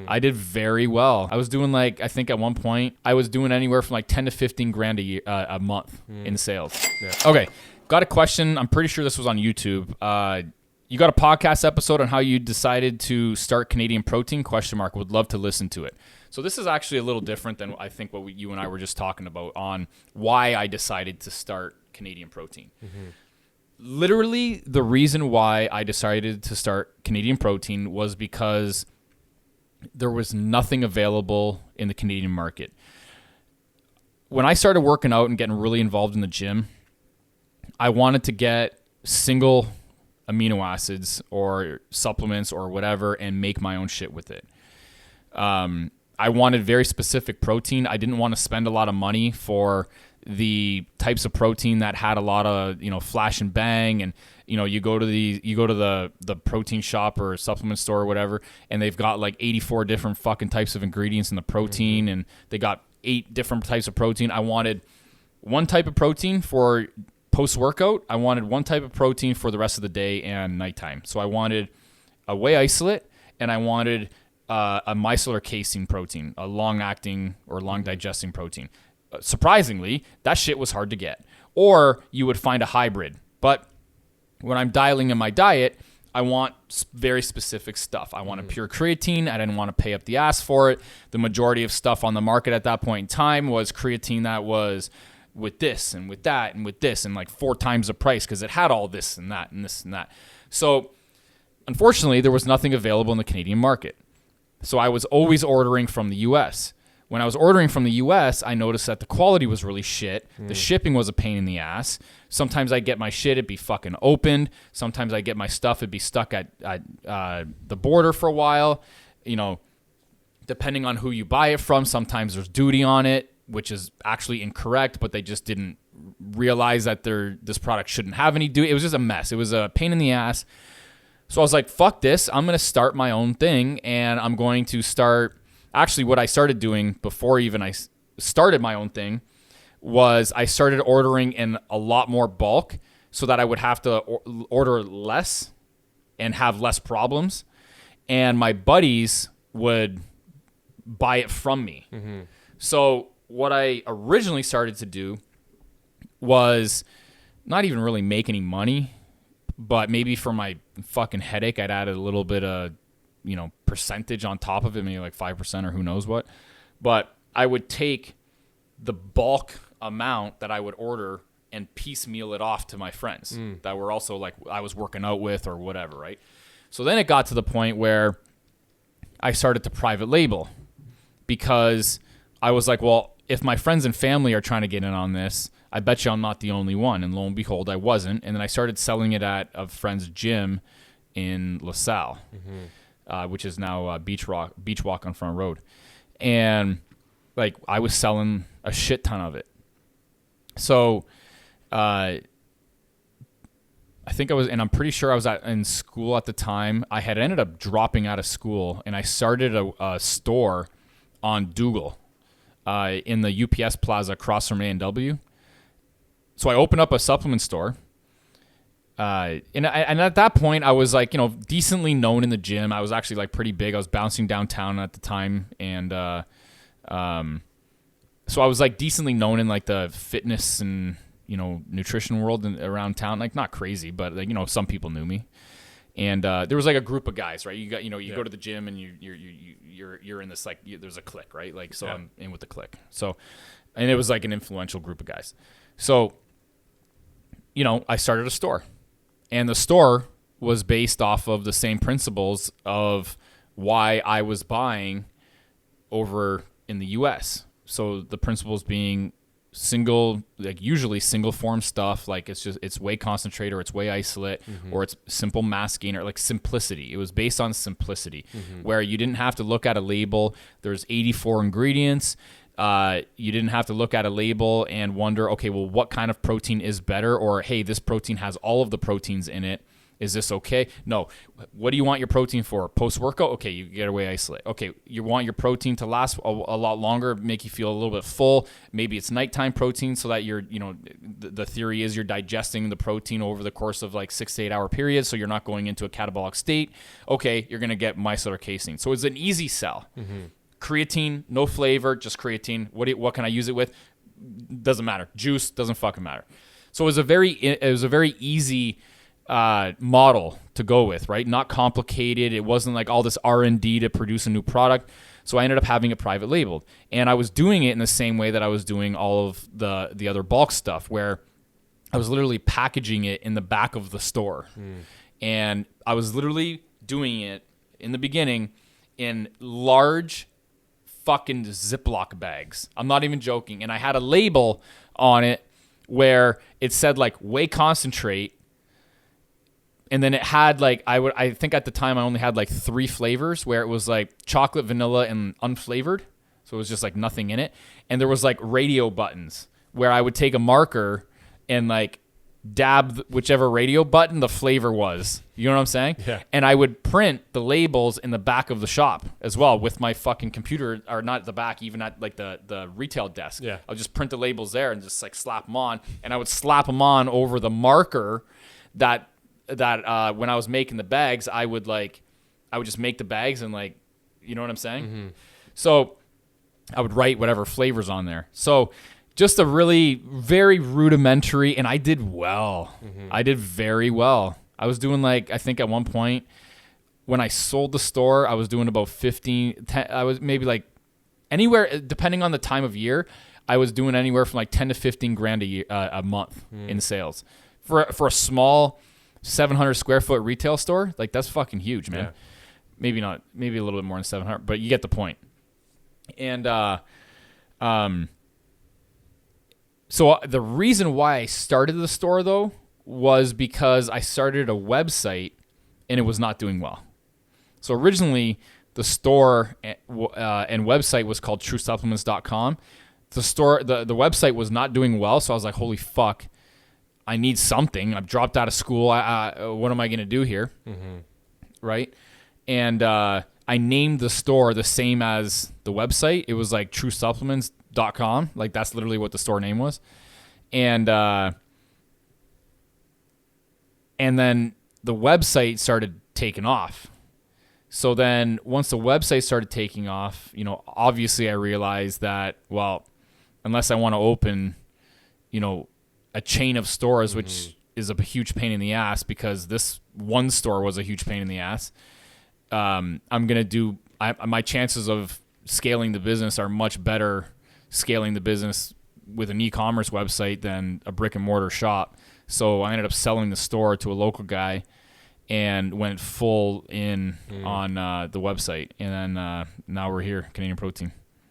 I did very well. I was doing like, I think at one point, I was doing anywhere from like 10 to 15 grand a month in sales. Yeah. Okay. Got a question. I'm pretty sure this was on YouTube. You got a podcast episode on how you decided to start Canadian Protein? ? Would love to listen to it. So this is actually a little different than I think what you and I were just talking about on why I decided to start Canadian Protein. Literally, the reason why I decided to start Canadian Protein was because there was nothing available in the Canadian market. When I started working out and getting really involved in the gym, I wanted to get single amino acids or supplements or whatever and make my own shit with it. I wanted very specific protein. I didn't want to spend a lot of money for the types of protein that had a lot of, flash and bang, and you go to the protein shop or supplement store or whatever, and they've got like 84 different fucking types of ingredients in the protein, and they got 8 different types of protein. I wanted one type of protein for post-workout. I wanted one type of protein for the rest of the day and nighttime. So I wanted a whey isolate, and I wanted a micellar casein protein, a long-acting or long-digesting protein. Surprisingly, that shit was hard to get. Or you would find a hybrid. But when I'm dialing in my diet, I want very specific stuff. I want a pure creatine. I didn't want to pay up the ass for it. The majority of stuff on the market at that point in time was creatine that was with this and with that and with this and like 4 times the price because it had all this and that and this and that. So unfortunately, there was nothing available in the Canadian market. So I was always ordering from the U.S. When I was ordering from the U.S., I noticed that the quality was really shit. The shipping was a pain in the ass. Sometimes I'd get my shit, it'd be fucking opened. Sometimes I'd get my stuff, it'd be stuck at the border for a while. Depending on who you buy it from, sometimes there's duty on it, which is actually incorrect, but they just didn't realize that this product shouldn't have any duty. It was just a mess. It was a pain in the ass. So I was like, fuck this. I'm going to start my own thing, and I'm going to start... Actually, what I started doing before even I started my own thing was I started ordering in a lot more bulk so that I would have to order less and have less problems. And my buddies would buy it from me. So what I originally started to do was not even really make any money, but maybe for my fucking headache, I'd added a little bit of percentage on top of it, maybe like 5% or who knows what. But I would take the bulk amount that I would order and piecemeal it off to my friends that were also like I was working out with or whatever, right? So then it got to the point where I started to private label because I was like, well, if my friends and family are trying to get in on this, I bet you I'm not the only one. And lo and behold, I wasn't. And then I started selling it at a friend's gym in LaSalle. Which is now Beach Walk on Front Road. And like I was selling a shit ton of it. So I think I was, and I'm pretty sure I was in school at the time. I had ended up dropping out of school, and I started a store on Dougal in the UPS Plaza across from A&W. So I opened up a supplement store. And at that point, I was like, decently known in the gym. I was actually like pretty big. I was bouncing downtown at the time, and so I was like decently known in like the fitness and nutrition world and around town. Like not crazy, but like some people knew me. And there was like a group of guys, right? You got you go to the gym and you're in this like there's a clique, right? Like so I'm in with the clique. So, and it was like an influential group of guys. So, I started a store. And the store was based off of the same principles of why I was buying over in the U.S. So the principles being usually single form stuff, like it's whey concentrate or it's whey isolate or it's simple mass gainer, like simplicity. It was based on simplicity where you didn't have to look at a label. There's 84 ingredients. You didn't have to look at a label and wonder, okay, well, what kind of protein is better? Or, hey, this protein has all of the proteins in it. Is this okay? No. What do you want your protein for? Post-workout? Okay, you get away isolate. Okay, you want your protein to last a lot longer, make you feel a little bit full. Maybe it's nighttime protein so that you're, the theory is you're digesting the protein over the course of like 6 to 8 hour periods, so you're not going into a catabolic state. Okay, you're going to get micellar casein. So it's an easy sell. Creatine, no flavor, just creatine. What can I use it with? Doesn't matter. Juice, doesn't fucking matter. So it was a very easy model to go with, right? Not complicated. It wasn't like all this R&D to produce a new product. So I ended up having it private labeled, and I was doing it in the same way that I was doing all of the other bulk stuff, where I was literally packaging it in the back of the store, and I was literally doing it in the beginning in large fucking Ziploc bags. I'm not even joking. And I had a label on it where it said like whey concentrate. And then it had like, I think at the time I only had like 3 flavors, where it was like chocolate, vanilla, and unflavored. So it was just like nothing in it. And there was like radio buttons where I would take a marker and like dab whichever radio button the flavor was. You know what I'm saying? Yeah. And I would print the labels in the back of the shop as well with my fucking computer, or not at the back, even at like the retail desk. Yeah. I'll just print the labels there and just like slap them on. And I would slap them on over the marker that when I was making the bags, I would just make the bags and like, you know what I'm saying? So I would write whatever flavors on there. So just a really very rudimentary, and I did well. I did very well. I was doing like, I think at one point when I sold the store, I was doing about 10, I was maybe like anywhere, depending on the time of year, I was doing anywhere from like 10 to 15 grand a month in sales for a small 700 square foot retail store. Like that's fucking huge, man. Yeah. Maybe not, maybe a little bit more than 700, but you get the point. And, so the reason why I started the store though was because I started a website and it was not doing well. So originally the store and website was called truesupplements.com. The store, the website was not doing well. So I was like, holy fuck, I need something. I've dropped out of school. What am I going to do here? Right. And, I named the store the same as the website. It was like truesupplements.com. Like that's literally what the store name was. And then the website started taking off. So then once the website started taking off, obviously I realized that, well, unless I want to open, a chain of stores, which is a huge pain in the ass, because this one store was a huge pain in the ass. I'm going to do, my chances of scaling the business are much better scaling the business with an e-commerce website than a brick and mortar shop. So I ended up selling the store to a local guy and went full in on the website. And then now we're here, Canadian Protein.